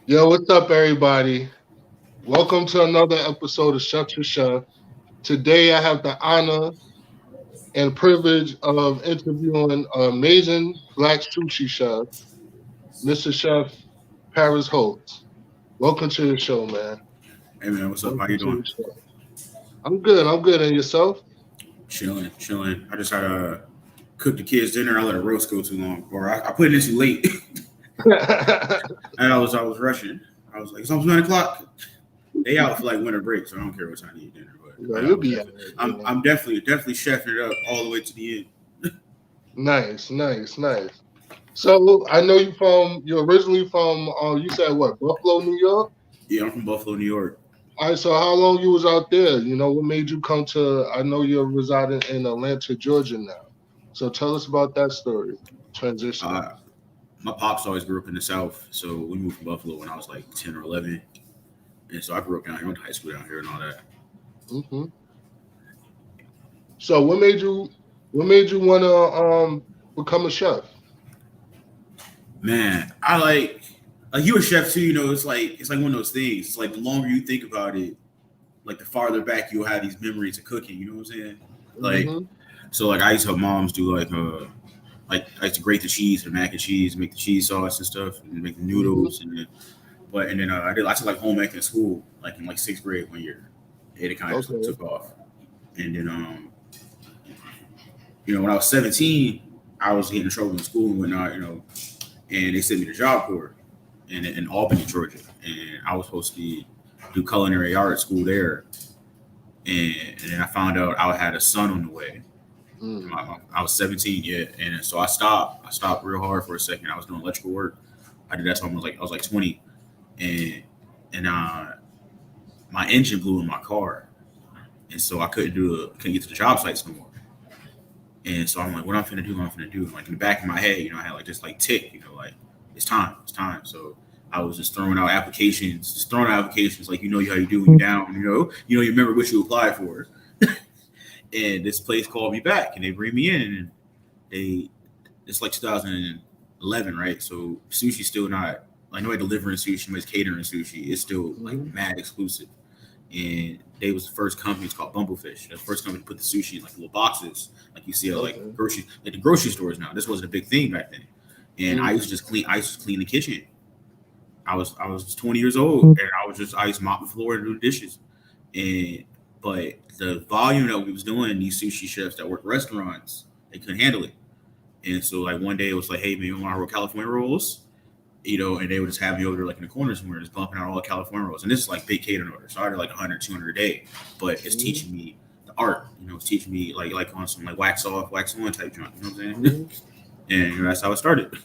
Yo, what's up, everybody? Welcome to another episode of Sushi Chef. Today, I have the honor and privilege of interviewing an amazing black sushi chef, Mr. Chef Paris Holtz. Welcome to the show, man. Hey man, what's up? How Welcome you to doing? the show. I'm good. I'm good. And yourself? Chilling, chilling. I just had to cook the kids dinner. I let a roast go too long, or I put it in too late, and I was rushing. I was like, it's almost 9 o'clock. They out for like winter break, so I don't care what time you eat dinner. No, But you'll be all right, I'm man. I'm definitely chefing it up all the way to the end. Nice, nice, nice. So I know you're originally from, you said what, Buffalo, New York? Yeah, I'm from Buffalo, New York. All right, so how long you was out there? What made you come to? I know you're residing in Atlanta, Georgia now. So tell us about that story, transitioning. Uh, my pops always grew up in the South, so we moved from Buffalo when I was like 10 or 11, and so I grew up down here, went to high school down here, and all that. hmm So what made you wanna become a chef? Man, I like you a chef too. It's like one of those things. It's like the longer you think about it, like the farther back you'll have these memories of cooking. You know what I'm saying? Like hmm so, I used to help moms do like I used to grate the cheese, the mac and cheese, make the cheese sauce and stuff, and make the hmm noodles, and then I took like home ec in school, like in like sixth grade one year, and it kind of just like Okay. took off. And then when I was 17, I was getting in trouble in school and whatnot, and they sent me to Job Corps in Albany, Georgia, and I was supposed to do culinary art at school there, and then I found out I had a son on the way. Mm. I was 17 yet, and so I stopped. I stopped real hard for a second. I was doing electrical work. I did that time I was like 20, and and my engine blew in my car, and so I couldn't get to the job sites no more. And so I'm like, what I'm finna do? What I'm finna do? Like in the back of my head, I had like this like tick, like it's time, it's time. So I was just throwing out applications like how you do when you're down, you remember what you applied for. And this place called me back and they bring me in and they it's like 2011, right? So sushi's still not like nobody delivering sushi, nobody's catering sushi. It's still like hmm mad exclusive. And they was the first company. It's called Bumblefish. They're the first company to put the sushi in like little boxes, like you see at Okay. like the grocery stores now. This wasn't a big thing back then. And I used Mm. to just clean. I used to clean the kitchen. I was 20 years old, and I used to mop the floor and do the dishes. And but the volume that we was doing, these sushi chefs that work restaurants, they couldn't handle it. And so like one day it was like, hey man, you want to roll California rolls? And they would just have me over there like in the corner somewhere, just bumping out all the California rolls. And this is like big catering orders, so I did like 100, 200 a day. But it's hmm teaching me the art, it's teaching me like on some like wax off, wax on type joint. You know what I'm saying? hmm And that's how it started.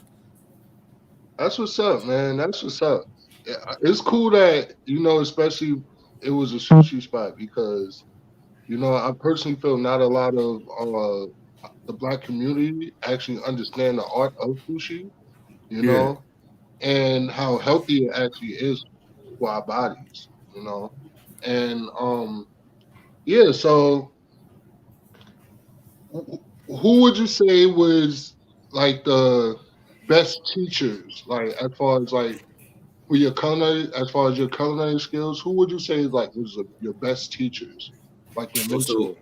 That's what's up, man. That's what's up. Yeah, it's cool that especially it was a sushi spot because I personally feel not a lot of the black community actually understand the art of sushi, you Yeah. know, and how healthy it actually is for our bodies. And yeah, so who would you say was like the best teachers, like as far as like for your culinary, as far as your culinary skills, who would you say is like your best teachers, like your Well, mentors?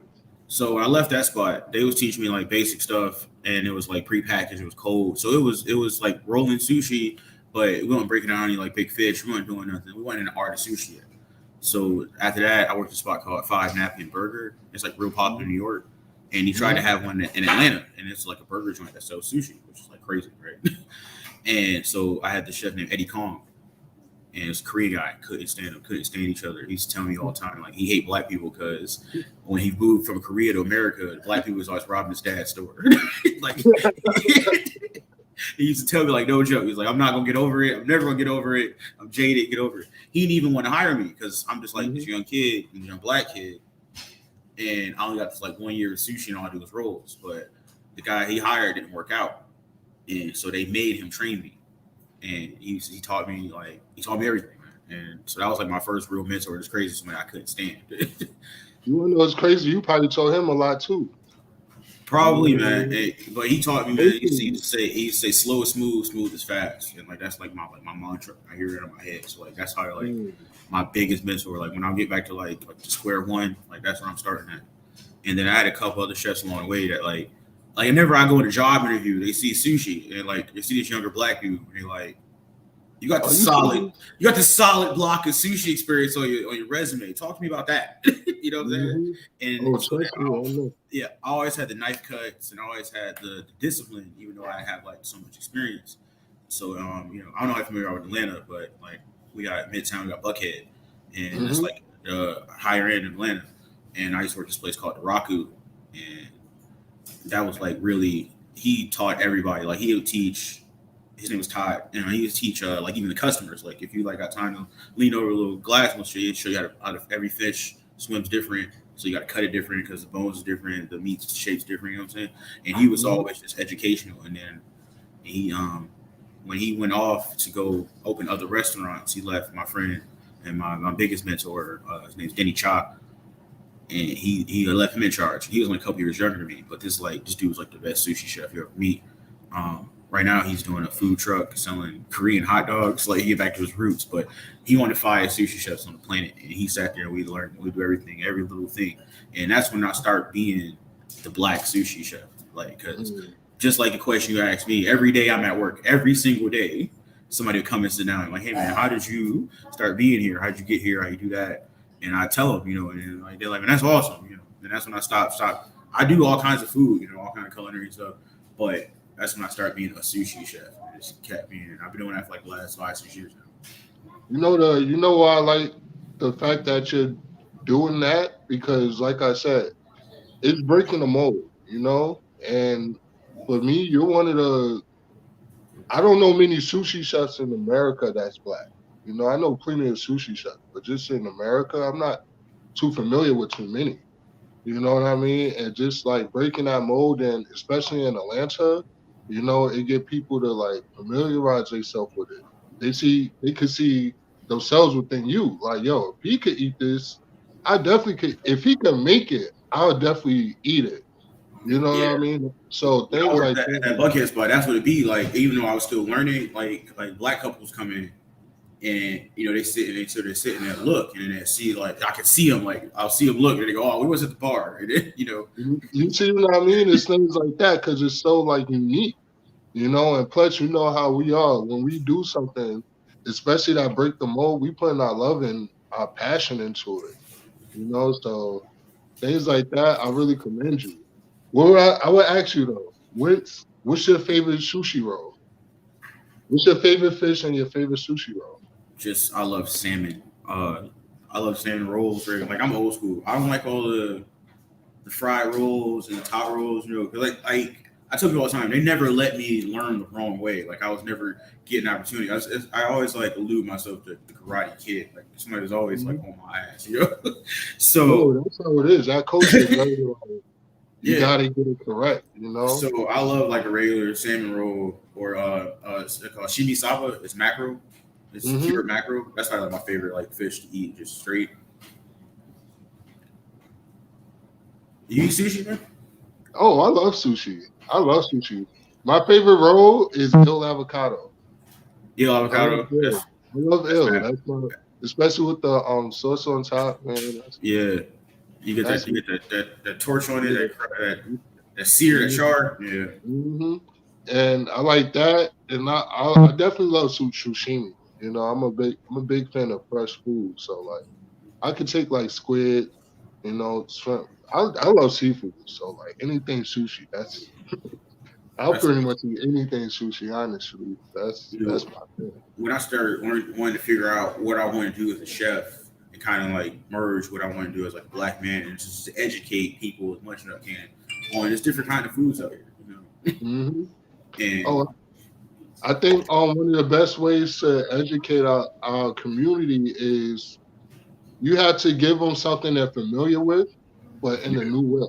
so when I left that spot, they was teaching me like basic stuff, and it was like prepackaged. It was cold, so it was like rolling sushi, but we weren't breaking down any like big fish. We weren't doing nothing. We weren't in the art of sushi yet. So after that, I worked at a spot called Five Napkin Burger. It's like real popular in New York, and he tried to Mm-hmm. have one in Atlanta, and it's like a burger joint that sells sushi, which is like crazy, right? And so I had the chef named Eddie Kong, and this Korean guy couldn't stand each other. He used to tell me all the time like he hate black people because when he moved from Korea to America, black people was always robbing his dad's store. Like he used to tell me like no joke. He's like, I'm not gonna get over it. I'm never gonna get over it. I'm jaded. Get over it. He didn't even want to hire me because I'm just like hmm this young kid, young black kid, and I only got this like 1 year of sushi and all I do was rolls. But the guy he hired didn't work out, and so they made him train me, and he taught me everything, man. And so that was like my first real mentor. It's crazy, somebody I couldn't stand. You know, it's crazy. You probably told him a lot too. Probably, man. But he taught me, man. Basically, He used to say slow is smooth, smooth is fast, and like that's like my mantra. I hear it in my head. So like that's how like mm, my biggest mentor. Like when I get back to like the square one, like that's where I'm starting at. And then I had a couple other chefs along the way that like whenever I go in a job interview, they see sushi and like they see this younger black dude, and they like, you got the are you solid, serious? block of sushi experience on your resume. Talk to me about that. You know what I'm saying? Mm-hmm. And Oh, so trust me, I know. yeah, I always had the knife cuts and I always had the discipline, even though I have like so much experience. So I don't know how familiar with Atlanta, but like we got Midtown, we got Buckhead, and that's Mm-hmm. like the higher end of Atlanta. And I used to work at this place called the Raku, and that was like really, he taught everybody. Like he would teach. His name was Todd, and he would teach like even the customers. Like if you like got time to lean over a little glass, he'll show you how to every fish swims different. So you got to cut it different because the bones is different, the meat shape's different. You know what I'm saying? And he was Mm-hmm. always just educational. And then he when he went off to go open other restaurants, he left my friend and my biggest mentor. His name's Denny Cha, and he left him in charge. He was only a couple years younger than me, but this dude was like the best sushi chef you ever meet. Right now, he's doing a food truck selling Korean hot dogs. Like he get back to his roots, but he wanted 5 sushi chefs on the planet, and he sat there and we learned, we do everything, every little thing, and that's when I start being the black sushi chef. Like because Mm-hmm. just like the question you asked me, every day I'm at work, every single day, somebody will come and sit down and like, hey man, how did you start being here? How did you get here? How you do that? And I tell them, and like they're like, man, that's awesome. And that's when I stop. I do all kinds of food, all kind of culinary stuff, but that's when I started being a sushi chef. And just kept being. I've been doing that for like the last 5, 6 years now. You know why I like the fact that you're doing that because, like I said, it's breaking the mold. And for me, you're one of the. I don't know many sushi chefs in America that's black. I know plenty of sushi chefs, but just in America, I'm not too familiar with too many. You know what I mean? And just like breaking that mold, and especially in Atlanta, it get people to like familiarize themselves with it. They could see themselves within you. Like, yo, if he could eat this, I definitely could. If he can make it, I would definitely eat it. You know what I Yeah. mean? So When I things worked like at that. that Buckhead spot, that's what it be like. Even though I was still learning, like black couples come in and they sitting there look and then they see like I can see them like I'll see them look and they go, oh, we was at the bar and then You see what I mean? It's things like that because it's so like unique. And plus, you know how we are when we do something, especially that break the mold. We putting our love and our passion into it. So things like that, I really commend you. I would ask you though, what's your favorite sushi roll? What's your favorite fish and your favorite sushi roll? just I love salmon. I love salmon rolls. Right? Like I'm old school. I don't like all the fried rolls and the top rolls. 'Cause like I tell people all the time, they never let me learn the wrong way. Like I was never getting an opportunity. I always like elude myself to the Karate Kid. Like somebody was always like Mhm. on my ass. So No, that's how it is. That culture is very like, you yeah. gotta get it correct. So I love like a regular salmon roll or it's called shimi saba. It's mackerel. It's Hmm. cured mackerel. That's probably like my favorite like fish to eat, just straight. You eat sushi, man? Oh, I love sushi. I love sushi. My favorite roll is dill avocado. Yeah, I love avocado. ill. I love That's ill. mad. That's my, especially with the sauce on top, man. Yeah, That's you get that torch on it, yeah. that sear, that char. Yeah, Mm-hmm. And I like that, and I definitely love sushimi. I'm a big fan of fresh food, so like I could take like squid, shrimp. I love seafood, so like anything sushi. I'll that's pretty much eat anything sushi. Honestly, that's you my thing. when I started wanting to figure out what I want to do as a chef and kind of like merge what I want to do as like a black man and just to educate people as much as I can on just different kind of foods out here. Hmm. And Oh, I think one of the best ways to educate our community is you have to give them something they're familiar with, but in a new way.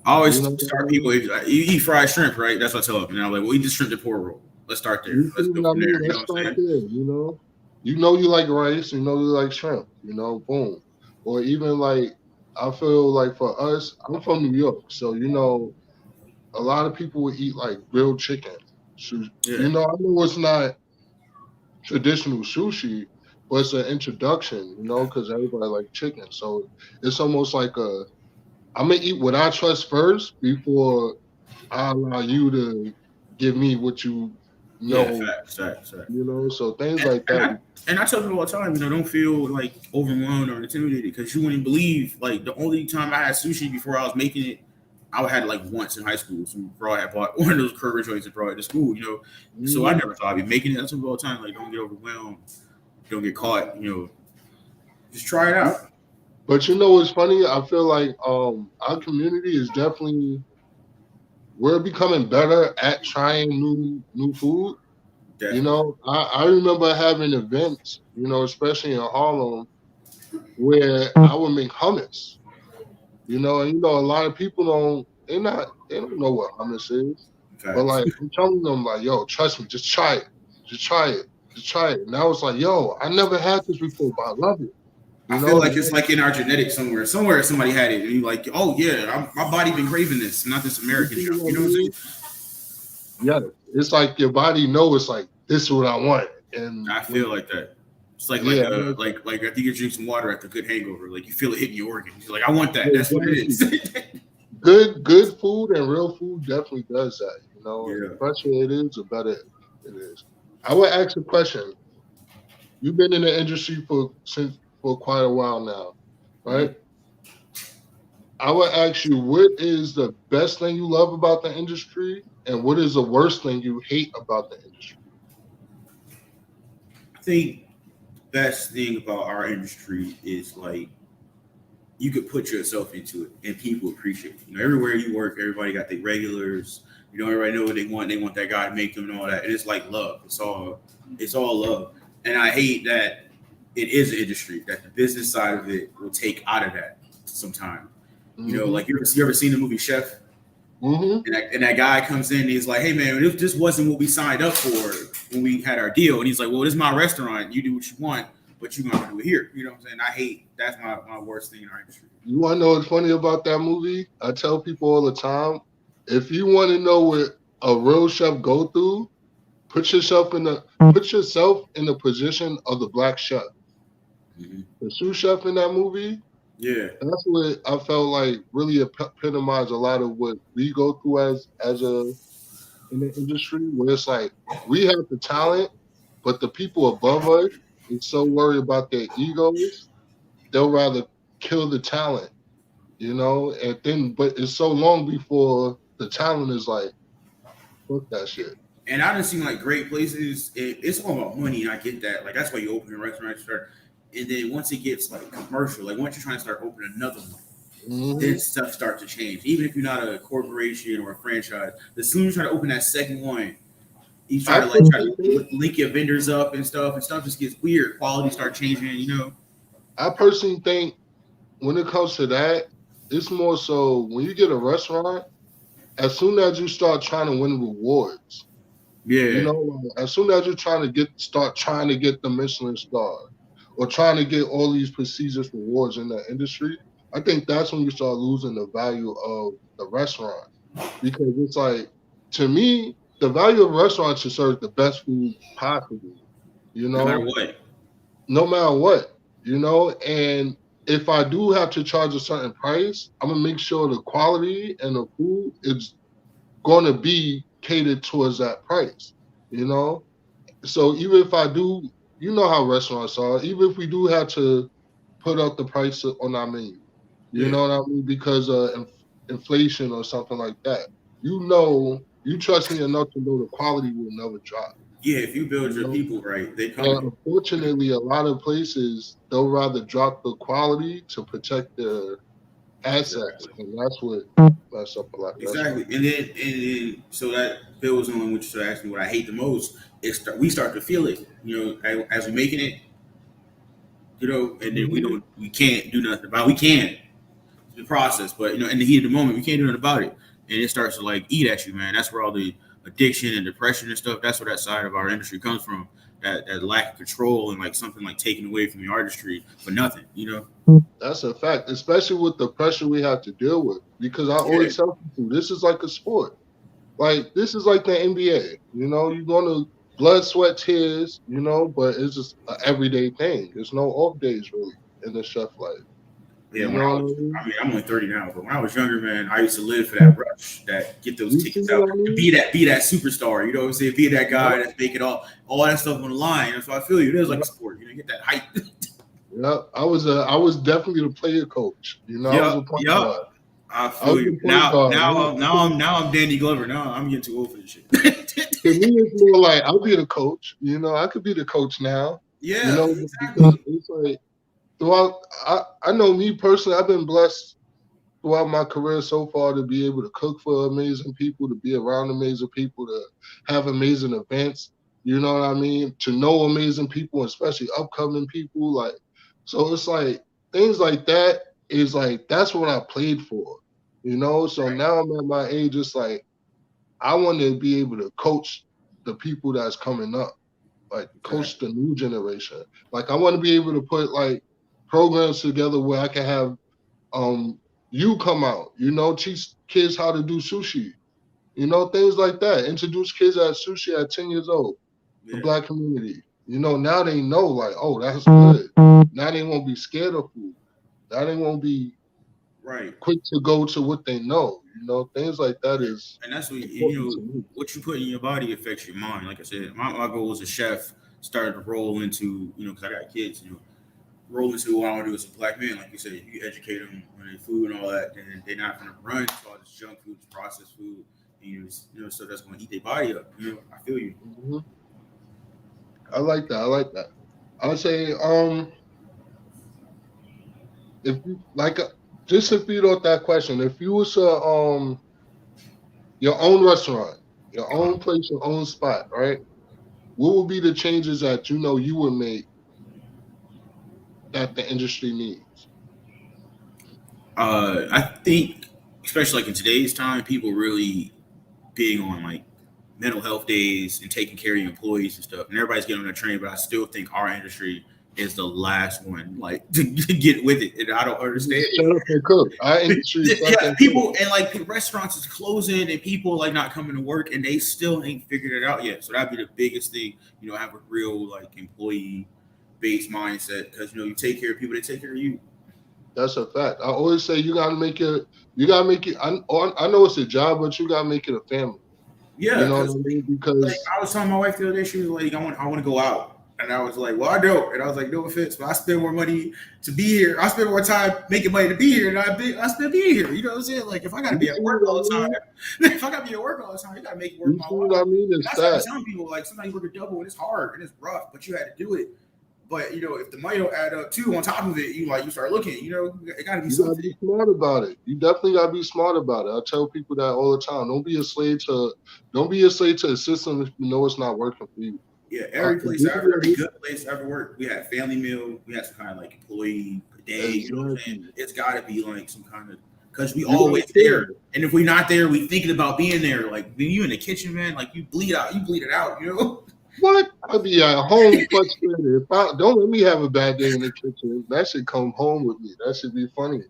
I always You know what I start people. mean? You eat fried shrimp, right? That's what I tell them. And I'm like, well, eat the shrimp to pour roll. Let's start there. You see Let's go what I from mean? there. You Let's know what I'm start saying? there. You like rice. You like shrimp. Boom. Or even like I feel like for us, I'm from New York, so a lot of people would eat like grilled chicken. Yeah, I know it's not traditional sushi, but it's an introduction, because everybody like chicken. So it's almost like I'm gonna eat what I trust first before I allow you to give me what yeah, know, facts, facts, facts. so things And, like and that. I and I tell people all the time, don't feel like overwhelmed or intimidated because you wouldn't believe. Like the only time I had sushi before I was making it, I had it like once in high school. Some bro I had bought one of those curry joints and brought it to school. So I Mhm. never thought I'd be making it. I tell people all the time, like don't get overwhelmed, don't get caught. Just try it out. But what's funny? I feel like our community is definitely we're becoming better at trying new food. Definitely. I remember having events, especially in Harlem, where I would make hummus. And a lot of people they don't know what hummus is. But Facts. like I'm telling them like, yo, trust me, just try it. Just try it. Just try it. And I was like, yo, I never had this before, but I love it. I feel like And it's like in our genetics somewhere. Somewhere somebody had it, and you like, oh yeah, my body been craving this, not this you American see junk. what You I know what I'm saying? mean? Yeah. It's like your body knows it's like this is what I want. And I feel like that. It's like yeah, like after you drink some water after a good hangover, like you feel it hitting your organs. You're like, I want that. That's what it exactly. is. Good food and real food definitely does that. And the Yeah. fresher it is, the better it is. I would ask a question. You've been in the industry for quite a while now, Mhm. right? I would ask you, what is the best thing you love about the industry, and what is the worst thing you hate about the industry? I think best thing about our industry is like you could put yourself into it and people appreciate it. Everywhere you work, everybody got their regulars. Everybody know what they want. They want that guy to make them and all that. And it's like love. It's all love. And I hate that it is an industry that the business side of it will take out of that sometime. Hmm. Like you ever seen the movie Chef? Hmm. And that guy comes in and he's like, hey man, this wasn't what we signed up for when we had our deal. And he's like, well, this is my restaurant. You do what you want, but you're gonna do it here. You know what I'm saying? I hate that's my worst thing in our industry. You want to know what's funny about that movie? I tell people all the time, if you want to know what a real chef go through, put yourself in the position of the black chef. Mm-hmm. The sous chef in that movie, Yeah. that's what I felt like really epitomized a lot of what we go through as a in the industry, where it's like we have the talent, but the people above us is so worried about their egos, they'll rather kill the talent, and then but it's so long before the talent is like, fuck that shit. And I done seen like great places. It's all about money, and I get that. Like that's why you open a restaurant, and then once it gets like commercial, like once you're trying to start opening another one, Hmm. then stuff starts to change. Even if you're not a corporation or a franchise, as soon as you try to open that second one, you try I to like try personally think, to link your vendors up and stuff just gets weird. Quality start changing. I personally think when it comes to that, it's more so when you get a restaurant, as soon as you start trying to win rewards, Yeah, as soon as you're trying to start trying to get the Michelin star or trying to get all these prestigious rewards in the industry, I think that's when you start losing the value of the restaurant. Because it's like, to me, the value of a restaurant should serve the best food possible, you no matter know, what. no matter what, and if I do have to charge a certain price, I'm gonna make sure the quality and the food is gonna be catered towards that price, you know. So even if I do, you know how restaurants are, even if we do have to put up the price on our menu, you Yeah, know what I mean, because of inflation or something like that, you trust me enough to know the quality will never drop, yeah. If you build you your know. people right, they And coming. unfortunately, a lot of places they'll rather drop the quality to protect their assets, Exactly. and that's what mess up a lot of Exactly, restaurants. and then so that builds on what you started asking me. What I hate the most is we start to feel it. As we're making it. And then we Hmm. don't, we can't do nothing about. It. We can the process, but in the heat of the moment, we can't do nothing about it, and it starts to like eat at you, man. That's where all the addiction and depression and stuff. That's where that side of our industry comes from. That lack of control and like something like taken away from your artistry for nothing. That's a fact, especially with the pressure we have to deal with. Because I Yeah, always tell people this is like a sport. Like this is like the NBA. You're gonna blood, sweat, tears. But it's just an everyday thing. There's no off days really in the chef life. Yeah, You when know I what was, I mean? I mean, I'm only 30 now, but when I was younger, man, I used to live for that rush, that get those You see tickets out, what I and mean? be that superstar. You know what I'm saying? Be that Yep, guy that's making all that stuff on the line. And so I feel you. It is like a yep, sport. Get that hype. yep. I was definitely the player coach. I was a Yup, point guard. yup. I I was feel you. a point guard. Now I'm Danny Glover. Now I'm getting too old for this shit. To me, it's more like I'll be the coach. I could be the coach now. Yeah, Because exactly. it's like throughout. I know me personally. I've been blessed throughout my career so far to be able to cook for amazing people, to be around amazing people, to have amazing events. You know what I mean? To know amazing people, especially upcoming people. Like, so it's like things like that is like that's what I played for. So Right, now I'm at my age. It's like I want to be able to coach the people that's coming up, like right. coach the new generation. Like I want to be able to put like programs together where I can have um you come out, teach kids how to do sushi, things like that. Introduce kids at sushi at 10 years old, the Yeah, black community. Now they know like, oh, that's good. Now they won't be scared of food. Now they won't be right. quick to go to what they know. Things like that is And that's what important to me. what you put in your body affects your mind. Like I said, my goal as a chef started to roll into because I got kids. Roll into what I want to do as a black man. Like you said, you educate them on their food and all that, and they're not going to run to all this junk food, this processed food, and stuff that's going to eat their body up. I feel you. Hmm. I like that. I like that. I would say, if you like, just to feed off that question, if you was your own restaurant, your Uh-huh. own place, your own spot, right? What would be the changes that you would make that the industry needs? I think, especially like in today's time, people really big on like mental health days and taking care of your employees and stuff. And everybody's getting on that train, but I still think our industry is the last one like to get with it. And I don't understand. Shut up and cook. Our industry is shut up Yeah, and cook. people and like restaurants is closing and people like not coming to work and they still ain't figured it out yet. So that'd be the biggest thing. Have a real like employee based mindset because you take care of people, they take care of you. That's a fact. I always say you gotta make it. I know it's a job, but you gotta make it a family. You Yeah, know what because I mean? like Because I was telling my wife the other day, she was like, I want to go out. And I was like, well, I don't. And I was like, no offense, but I spend more money to be here. I spend more time making money to be here than I spend being here. You know what I'm saying? Like, if I got to you be at see work all what I the time, mean. if I got to be at work all the time, you got to make it worth You my see what I while. mean? And It's that's how I be that telling people, like, sometimes you work a double and it's hard and it's rough, but you had to do it. But, if the money don't add up too on top of it, you start looking, it got to be you gotta something. be smart about it. You definitely gotta be smart about it. I tell people that all the time. Don't be a slave to a system if you know it's not working for you. Yeah, every If good place I ever worked, we had family meal, we had some kind of like employee day. You know what I'm saying? exactly. It's got to be like some kind of because we You gotta always there, care. and if we're not there, we thinking about being there. Like when you in the kitchen, man, like you bleed out, you bleed it out. What? I be at home frustrated. If I don't let me have a bad day in the kitchen, that should come home with me. That should be funny.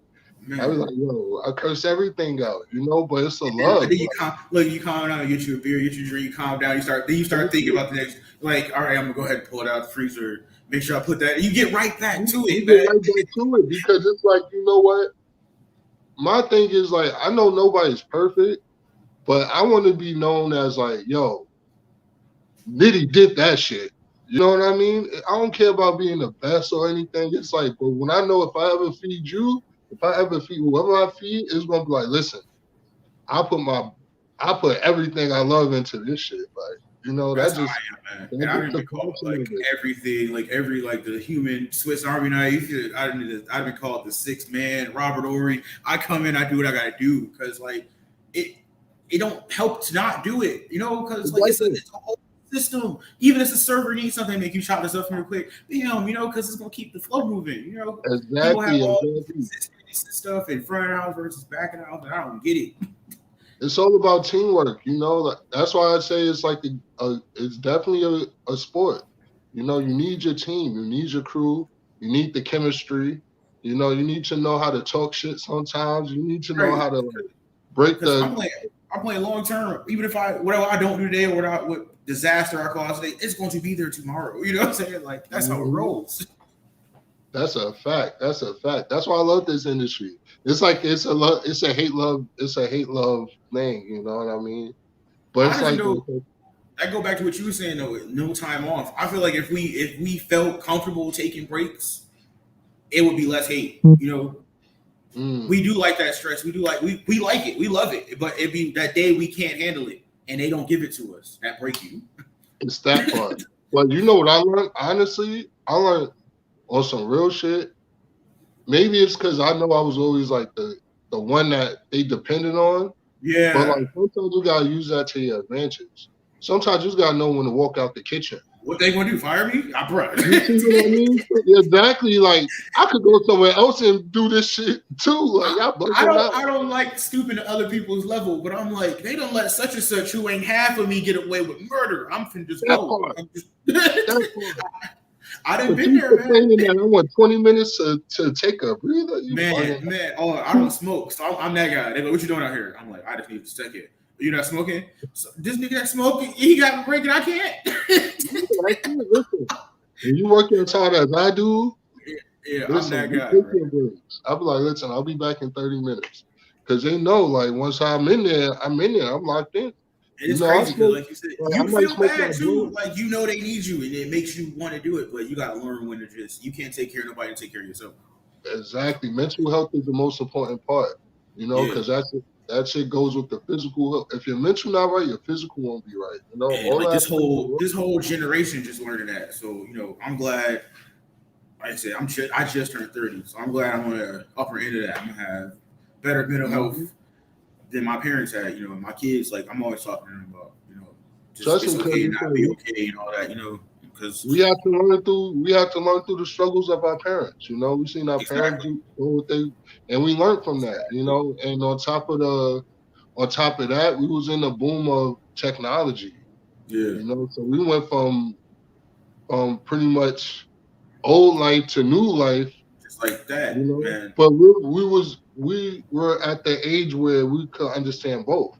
I was Man. like, yo, I curse everything out, but it's a And love. then you calm down, get you a beer, get you a drink, you calm down. You start thinking Like, about the next. Like, all right, I'm gonna go ahead and pull it out of the freezer. Make sure I put that. You get right back to you it, get man. right back to it because it's like, you know what? My thing is like, I know nobody's perfect, but I want to be known as like, yo, Nitty did that shit. You know what I mean? I don't care about being the best or anything. It's like, but when I know if I ever feed you, if I ever feed whoever I feed, it's gonna be like, listen, I put my, I put everything I love into this shit. Like, That's how I am, man. And that's I just didn't the even call it passion of like it. everything, like every like the human Swiss Army knife. I didn't call it the sixth man, Robert Ory. I come in, I do what I gotta do because like it it don't help to not do it, because It's like like this. it's a whole system. Even if the server needs something, make you chop this up real quick, because it's gonna keep the flow moving. People have Exactly, all these exactly. systems and stuff in front of the house versus back of the house, and I don't get it. It's all about teamwork. That's why I say it's like it's definitely a sport. You need your team, you need your crew, you need the chemistry. You need to know how to talk shit sometimes. You need to know Right. how to like break Because the I'm playing long term. Even if whatever I don't do today or what disaster I cause today, it's going to be there tomorrow. You know what I'm saying? Like that's how it Mhm. rolls. That's a fact. That's a fact. That's why I love this industry. It's like it's a hate love. It's a hate love thing. You know what I mean? But it's Honestly like though, I go back to what you were saying though. No time off. I feel like if we felt comfortable taking breaks, it would be less hate. You know, mm, we do like that stress. We do like we like it. We love it. But it be that day we can't handle it and they don't give it to us. That break you. it's that part. But you know what I learned? Honestly, I learned on some real shit. Maybe it's because I know I was always like the one that they depended on. But Yeah. like sometimes you gotta use that to your advantage. Sometimes you just gotta know when to walk out the kitchen. What they gonna do? Fire me? I bro. You see what I mean? Exactly. Like I could go somewhere else and do this shit too. Like y'all bugging out. I don't like stooping to other people's level, but I'm like, they don't let such and such who ain't half of me get away with murder. I'm finna just That go. part. I'm just, That part. I done But been you there, man. complaining that I want 20 minutes to take a breather. You bugging out. Man. Oh, I don't smoke, so I'm that guy. They go, "What you doing out here?" I'm like, "I just need a second. You're not smoking? So this nigga that smoking, he got me breaking. I can't. I can't listen. When you work as hard as I do, Yeah, I'm listen, that you guy, take bro. your breaks. I'll be like, listen, I'll be back in 30 minutes. Because they know, like, once I'm in there, I'm locked in. And You it's know, I crazy because, smoke, like you said, I you might feel smoke my bad too. blunt. Like you know they need you, and it makes you want to do it. But you got to learn when to just. You can't take care of nobody and take care of yourself. Exactly. Mental health is the most important part, you know, Yeah, because that shit goes with the physical health. If your mental not right, your physical won't be right. You know, and all like that. this whole generation just learning that. So I'm glad. Like I said, I just turned 30, so I'm glad I'm on the upper end of that. I'm gonna have better mental Mhm. health than my parents had. My kids, like I'm always talking to them about, just Trust me, it's because okay to it's not be like okay and all that. Because we have to learn through the struggles of our parents. You know, we seen our parents exactly, do what they, and we learned from that. You exactly, know, and on top of that, we was in the boom of technology. yeah, You know, so we went from pretty much old life to new life. just like You that, know, man. but we were at the age where we could understand both.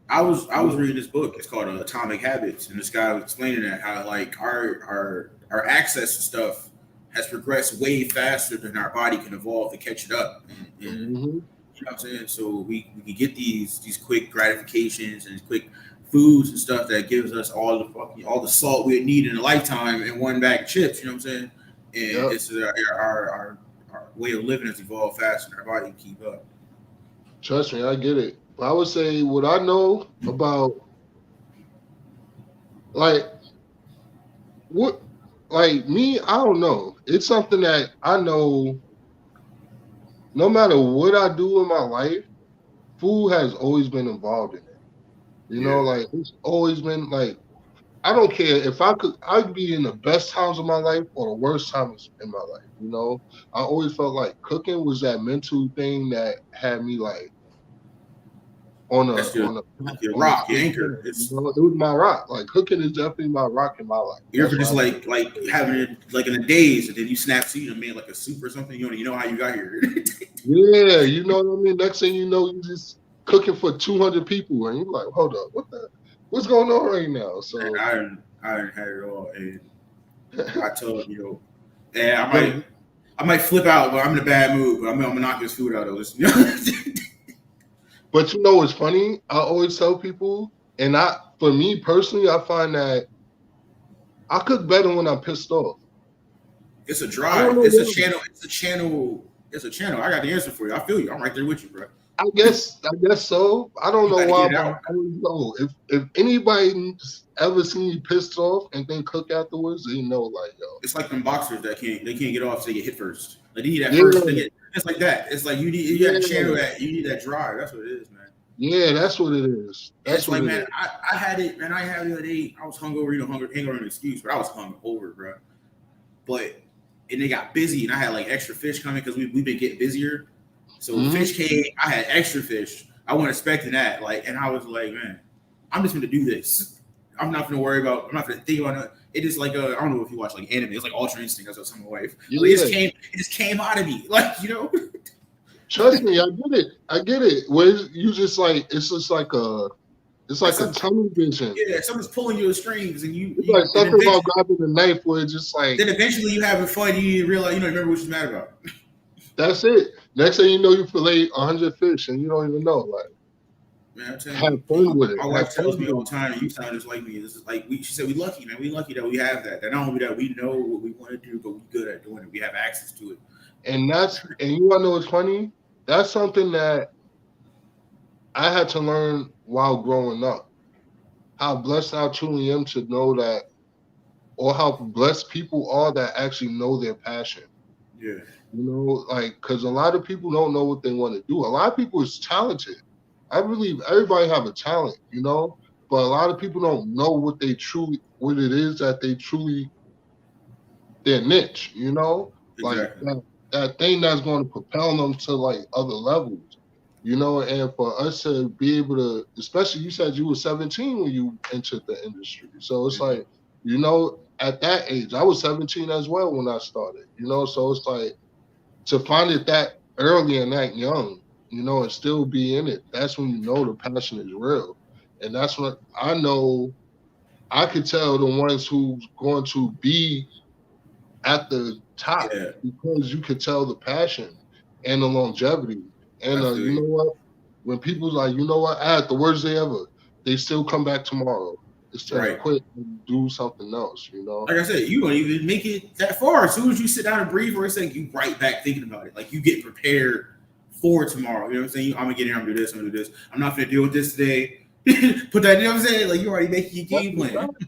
I was You reading this book. It's called Atomic Habits, and this guy was explaining that how like our access to stuff has progressed way faster than our body can evolve to catch it up. And know, hmm you know what I'm saying? So we can get these quick gratifications and quick foods and stuff that gives us all the salt we need in a lifetime in one bag of chips. You know what I'm saying? And yep. it's our way of living has evolved faster than our body can keep up. Trust me, I get it. But I would say what I know about like what like me, I don't know. It's something that I know no matter what I do in my life, food has always been involved in it. You know, Yeah, like it's always been like I don't care if I'd be in the best times of my life or the worst times in my life. You know, I always felt like cooking was that mental thing that had me like on a that's your on a like your on a rock, your straight anchor. path. You It's know, it was my rock. Like cooking is definitely my rock in my life. You ever That's just why I like having it like in a daze and then you snap to you and made like a soup or something? You know how you got here. yeah, you know what I mean. Next thing you know, you just cooking for 200 people, and you're like, hold up, what's going on right now? And So, I didn't have it all, and I told and but I might flip out, but I'm in a bad mood. But I'm gonna knock this food out of this. but you know what's funny? I always tell people, and for me personally, I find that I cook better when I'm pissed off. It's a I don't drive. know It's a why. channel. It's a channel. It's a channel. I got the answer for you. I feel you. I'm right there with you, bro. I guess so. I don't You know got to why, get it but I out. always know if anybody's ever seen me pissed off and then cook afterwards, they know like, It's like them boxers that can't get off, so they get hit first. Like they need that first. They yeah, get. It's like that. It's like you got to channel yeah, that. You need that drive. That's what it is, man. yeah. That's what it is. That's It's what like, it man, is. I had it, man. I had it the other day. I was hungover, hunger ain't an excuse, but I was hungover, bro. But and they got busy, and I had like extra fish coming because we've been getting busier. So hmm fish came. I had extra fish. I wasn't expecting that. Like, and I was like, man, I'm just gonna do this. I'm not gonna worry about. I'm not gonna think about it. It is like I don't know if you watch like anime. It's like Ultra Instinct. That's what some of my wife. Like, Yeah, it just came out of me. Like trust me, I get it. I get it. Where you just like it's just like a It's like like a some tunnel vision. yeah, someone's pulling your strings, and It's like and something about grabbing the knife where it's just like then eventually you having fun. You realize you don't remember what you're mad about. that's it. Next thing you know, you fillet 100 fish and you don't even know. Like Man, I'm telling have you, fun with it. my Have wife tells fun me all with the time, "You sound just like me." This is like she said, "We lucky, man. We lucky that we have that. That not only that we know what we want to do, but we good at doing it. We have access to it." it. And you wanna know what's funny? That's something that I had to learn while growing up. How blessed I truly am to know that, or how blessed people are that actually know their passion. Yeah, You know, like because a lot of people don't know what they want to do. A lot of people is talented. I believe everybody have a talent, you know, but a lot of people don't know what it is that they truly their niche, you know, like exactly. that thing that's going to propel them to like other levels, you know. And for us to be able to, especially you said you were 17 when you entered the industry, so it's Mm-hmm. like, you know, at that age, I was 17 as well when I started, you know, so it's like to find it that early and that young, you know, and still be in it. That's when you know the passion is real, and that's when I know I could tell the ones who's going to be at the top Yeah, because you could tell the passion and the longevity. And I feel you you. know what? When people's like, you know what, I had the worst day ever, they still come back tomorrow instead of Right. quit and do something else, you know? Like I said, you don't even make it that far. As soon as you sit down and breathe for a second, you right back thinking about it. Like you get prepared for tomorrow. You know what I'm saying? I'm gonna get in here, I'm gonna do this, I'm gonna do this. I'm not gonna deal with this today. Put that, you know what I'm saying? Like you already making your That's game a plan. fact.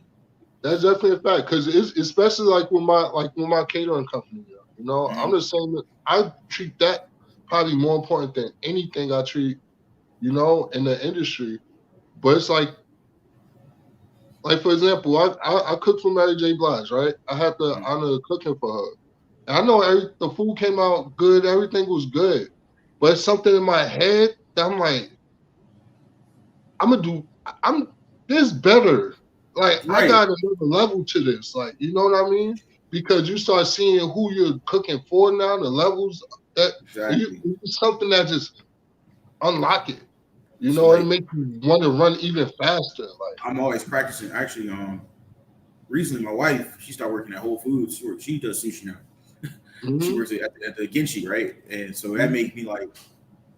That's definitely a fact. Cause it's especially like with my catering company, you know, I'm Mhm. the same. I treat that probably more important than anything I treat, you know, in the industry. But it's like for example, I cooked for Mary J. Blige, right? I had the Mhm. honor of cooking for her. And I know the food came out good, everything was good, but it's something in my head that I'm like, I'm gonna do. I'm this better. Like I Right. got another level to this. Like you know what I mean? Because you start seeing who you're cooking for now, the levels that Exactly. it's something that just unlock it. You So know, it like makes you want to run even faster. Like. I'm always practicing. Actually, recently my wife, she started working at Whole Foods. She does sushi now. She Mhm. works at the Genchi, right? And so that Mhm. makes me like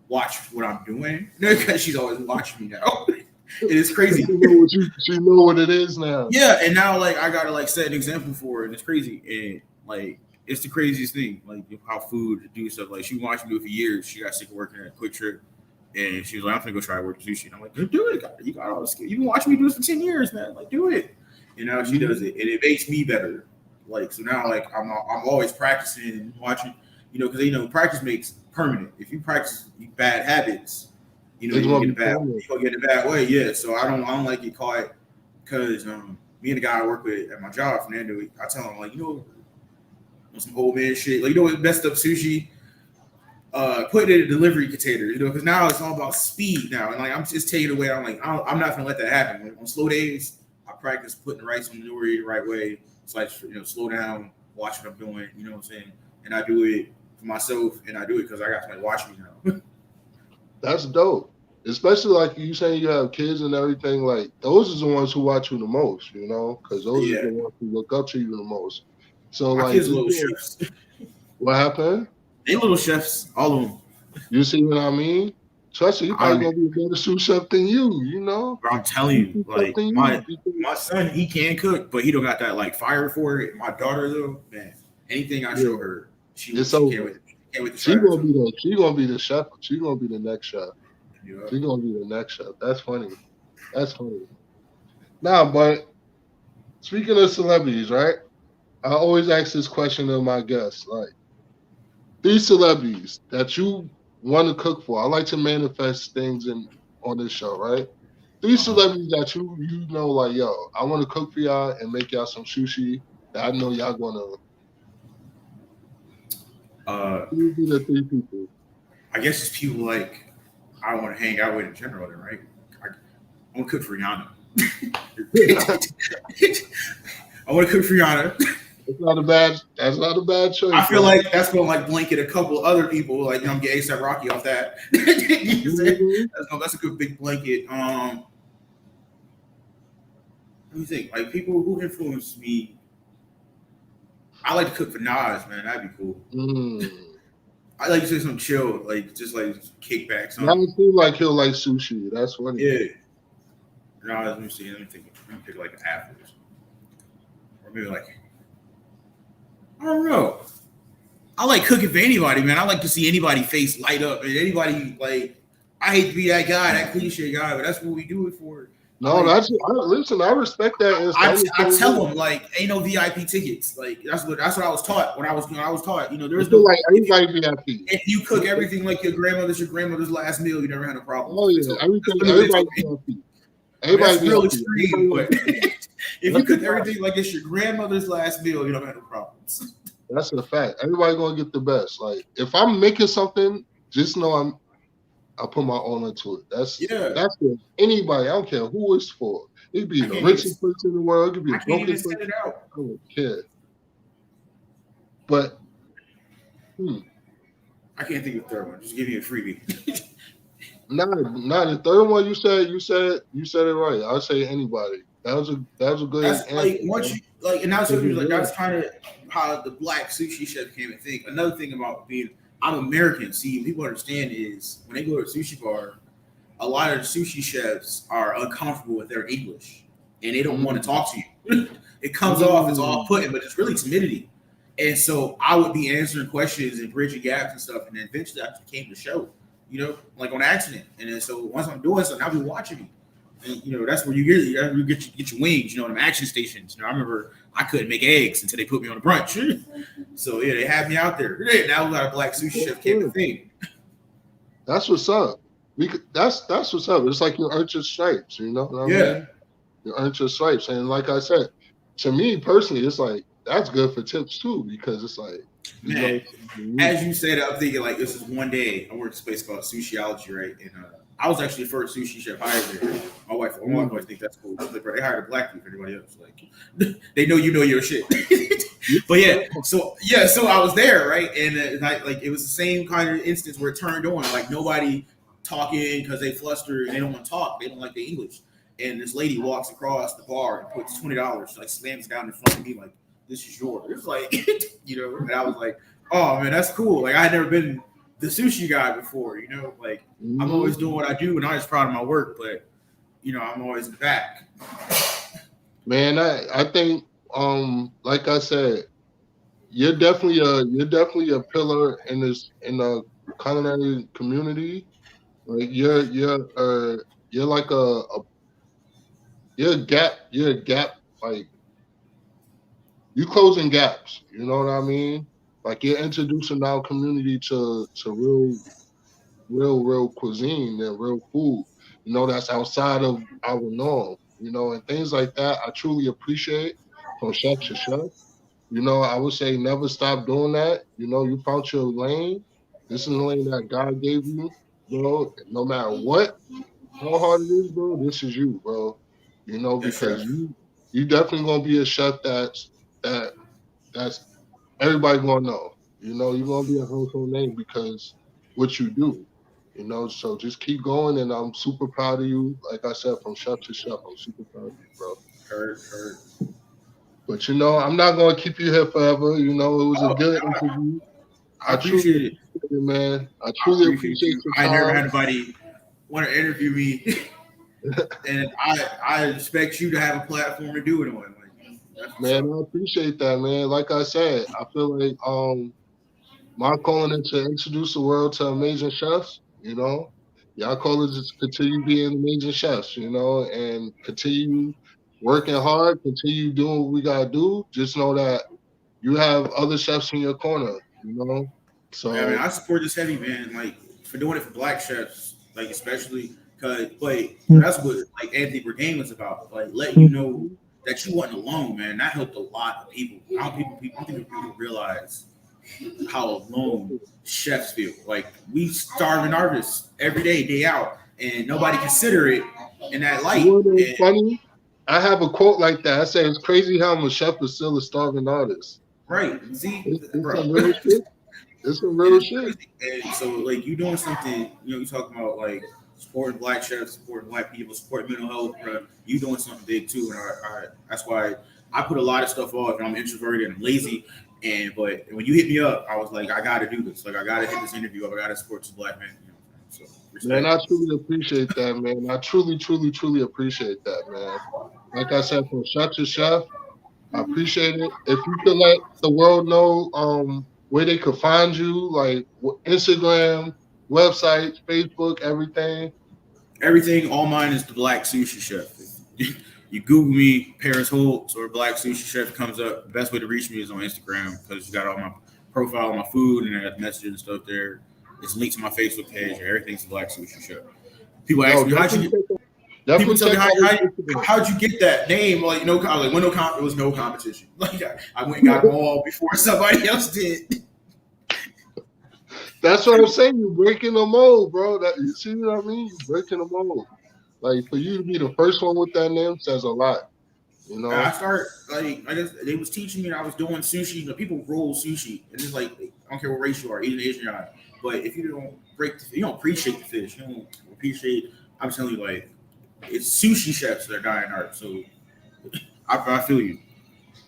watch what I'm doing because she's always watching me now. It is crazy. She know what it is now. Yeah, and now like I gotta like set an example for her, and it's crazy. And like it's the craziest thing, like how food do stuff. Like she watched me do it for years. She got sick of working at a Quick Trip, and she was like, "I'm gonna go try working sushi." And I'm like, "Do it. You got all the skill. You've been watching me do this for 10 years, man. Like, do it." And now she does Mhm. it, and it makes me better. Like so now, like I'm always practicing and watching, because practice makes permanent. If you practice bad habits, It's you're gonna gonna get a be bad fun. you're gonna get a bad way. Yeah. So I don't like get caught because me and the guy I work with at my job, Fernando, I tell him like, some old man shit. Like what messed up sushi, put it in a delivery container, because now it's all about speed now. And like I'm just taking it away. I'm like, I'm not gonna let that happen. Like, on slow days, I practice putting the rice on the nori the right way. So I just, slow down, watch what I'm doing, you know what I'm saying? And I do it for myself, and I do it because I got somebody watching me now. That's dope. Especially like you saying you have kids and everything. Like those are the ones who watch you the most, you know, because those are Yeah. the ones who look up to you the most. So My like, kids are just little doing chefs. what happened? They little chefs, all of them. You see what I mean? Trust me, he I probably don't gonna be a better sous chef than you know? But I'm telling He you, sous chef like than you my because son, he can cook, but he don't got that like fire for it. My daughter though, man, anything I show yeah, her, she it's she over. can't wait to try it. So She gonna be the chef. She gonna be the next chef. you know, She gonna be the next chef. That's funny. That's funny. Now, but speaking of celebrities, right? I always ask this question of my guests, like these celebrities that you want to cook for. I like to manifest things in on this show, right? These uh-huh. celebrities that you know, like yo, I want to cook for y'all and make y'all some sushi that I know y'all gonna. uh, Who would be the three people? I guess it's people like I want to hang out with in general, then, right? I want to cook for Rihanna. I want to cook for Rihanna. That's not a bad. That's not a bad I choice, feel man. like that's gonna like blanket a couple other people, like I'm getting ASAP Rocky off that. You know what I'm saying? Mhm. That's a good big blanket. let me think. Like people who influenced me, I like to cook for Nas, man. That'd be cool. Mm. I like to say something chill, like just like kickback Now something. I feel like he'll like sushi. That's funny. Yeah. Nas, let me see. Let me think. Let me pick like an apple or maybe like I don't know. I like cooking for anybody, man. I like to see anybody face light up and anybody like. I hate to be that guy, that cliche guy, but that's what we do it for. I No, like listen. I respect that. And I tell them like ain't no VIP tickets. Like that's what I was taught when I was taught. You know, I there's feel no like everybody VIP. if you cook everything like your grandmother's last meal, you never had a problem. Oh yeah, So everything. that's what they Everybody told me. VIP. I mean, Everybody that's real VIP. extreme, but if you That's a cook fact. everything like it's your grandmother's last meal, you don't have no problems. That's a fact. Everybody gonna get the best. Like if I'm making something, just know I put my all into it. Yeah, That's for anybody. I don't care who it's for. It could be I the can't even richest person in the world. It could be I the can't even brokest set person. it out. I don't care. But hmm, I can't think of the third one. Just give me a freebie. not the third one. You said it right. I'll say anybody. That was a good That's answer, like once man. you like, and that's Because what it was you're like. real. That's kind of how the black sushi chef came. I think another thing about being I'm American. See, people understand is when they go to a sushi bar, a lot of the sushi chefs are uncomfortable with their English and they don't want to Mm, talk to you. It comes off as mm, off-putting, but it's really timidity. And so I would be answering questions and bridging gaps and stuff, and then eventually I became the show, like on accident. And then so once I'm doing something, I'll be watching me. And that's where you get your wings, them action stations. I remember I couldn't make eggs until they put me on the brunch. So yeah, they had me out there. Now we got a black sushi chef came a mm. thing. That's what's up. That's what's up. It's like you earned your stripes. You know what I Yeah. mean? You earned your stripes, and like I said, to me personally, it's like that's good for tips too because it's like Man, unique. as you said, I'm thinking like this is one day I worked at a place called Sushiology, right? And I was actually the first sushi chef hired there. My wife always think that's cool. She's like, bro, they hired a black dude for everybody else. Like, they know you know your shit. But so I was there, right? And it was the same kind of instance where it turned on, like nobody talking because they flustered and they don't want to talk. They don't like the English. And this lady walks across the bar and puts $20, like slams down in front of me, like this is yours. It's like, and I was like, oh man, that's cool. Like I had never been the sushi guy before, like I'm Mhm. always doing what I do and I'm just proud of my work, but I'm always in the back. Man, I think like I said, you're definitely a pillar in the culinary community. Like you're like you're a gap like you closing gaps. You know what I mean? Like you're introducing our community to real cuisine and real food. That's outside of our norm. And things like that. I truly appreciate from chef to chef. I would say never stop doing that. You found your lane. This is the lane that God gave you, bro. No matter what, how hard it is, bro. This is you, bro. Yes, Because chef. you definitely gonna be a chef that that's everybody gonna know. You're gonna be a household name because what you do. So just keep going, and I'm super proud of you. Like I said, from chef to chef, I'm super proud of you, bro. Heard. But I'm not gonna keep you here forever. It was a Oh, good interview. I I truly appreciate it. appreciate it, man. I I truly appreciate appreciate you. your I never had time. anybody want to interview me, and I expect you to have a platform to do it on. Like, that's what's Man, up. I appreciate that, man. Like I said, I feel like my calling is to introduce the world to amazing chefs, Y'all call it just continue being amazing chefs, and continue working hard, continue doing what we gotta do. Just know that you have other chefs in your corner. I mean, So I support this heavy man, like for doing it for black chefs, like especially because, like, that's what like Anthony Bourdain was about, like letting you know that you wasn't alone, man. That helped a lot of people. I don't think people realize how alone chefs feel. Like we starving artists every day, day out, and nobody consider it in that you light. know what's And funny? I have a quote like that. I say it's crazy how I'm a chef is still a starving artist. right, see, It's bro. some real shit. It's some And real it's shit. crazy. And so, like, you doing something, you talking about like supporting black chefs, supporting black people, supporting mental health, bro. You doing something big too, and that's why I put a lot of stuff off. And I'm introverted and I'm lazy, but when you hit me up, I was like, I got to do this. Like I got to hit this interview up. I got to support this black man. You know, so Man, respect. I truly appreciate that, man. I truly, truly, truly appreciate that, man. Like I said, from chef to chef, I appreciate it. If you could let the world know where they could find you, like Instagram, website, Facebook, everything. Everything, all mine is the Black Sushi Chef. You Google me, Paris Holtz or Black Sushi Chef comes up. The best way to reach me is on Instagram because you got all my profile, my food, and I got messages and stuff there. It's linked to my Facebook page. And everything's the Black Sushi Chef. People ask Yo, me how'd you. People definitely tell me check out his Instagram. how'd you get that name? Like like when it was no competition. Like I went and got them all before somebody else did. That's what I'm saying. You're breaking the mold, bro. That you see what I mean? You're breaking the mold. Like for you to be the first one with that name says a lot. You I know? start like I guess they was teaching me and I was doing sushi. You know, people roll sushi and it's like I don't care what race you are, Asian, Asian, not. But if you don't you don't appreciate the fish. You don't appreciate. I'm telling you, like it's sushi chefs that are dying art. So I feel you.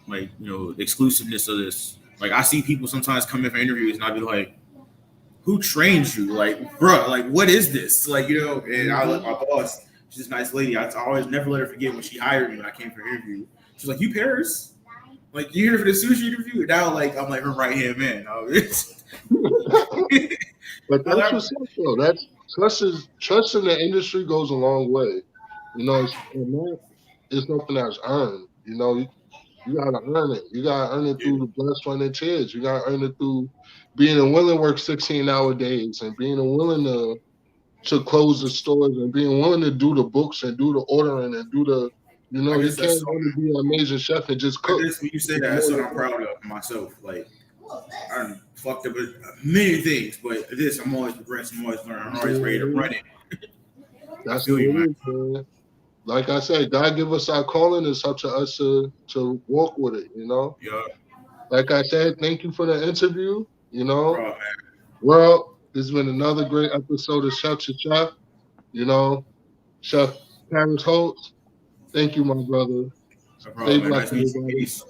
Like the exclusiveness of this. Like I see people sometimes come in for interviews and I'd be like, "Who trains you? Like, bro, like what is this? Like And I let my boss. She's a nice lady. I always never let her forget when she hired me when I came for an interview. She's like, "You Paris? Like you here for the sushi interview?" And now like I'm like her right hand man. But that's what's up, though. That's trust in the industry goes a long way. It's something that's earned. You gotta earn it. You gotta earn it Yeah. through the blood, sweat, and tears. You gotta earn it through being willing to work 16-hour days and being willing to close the stores and being willing to do the books and do the ordering and do the I you guess that's can't really be an amazing chef and just I cook. guess when you say It's that, that's more what than I'm that. proud of myself. Like I done fucked up with many things, but this I'm always progressing, I'm always learning, I'm always ready to run it. I That's feel what you, man. it is, man. Like I said, God give us our calling. It's up to us to walk with it. Yeah, Like I said, thank you for the interview. no problem, man. Well, this has been another great episode of Chef to Chef. You know, Chef Paris Holtz. Thank you, my brother. No Stay problem, man. blessed, Nice meeting you. everybody. Peace.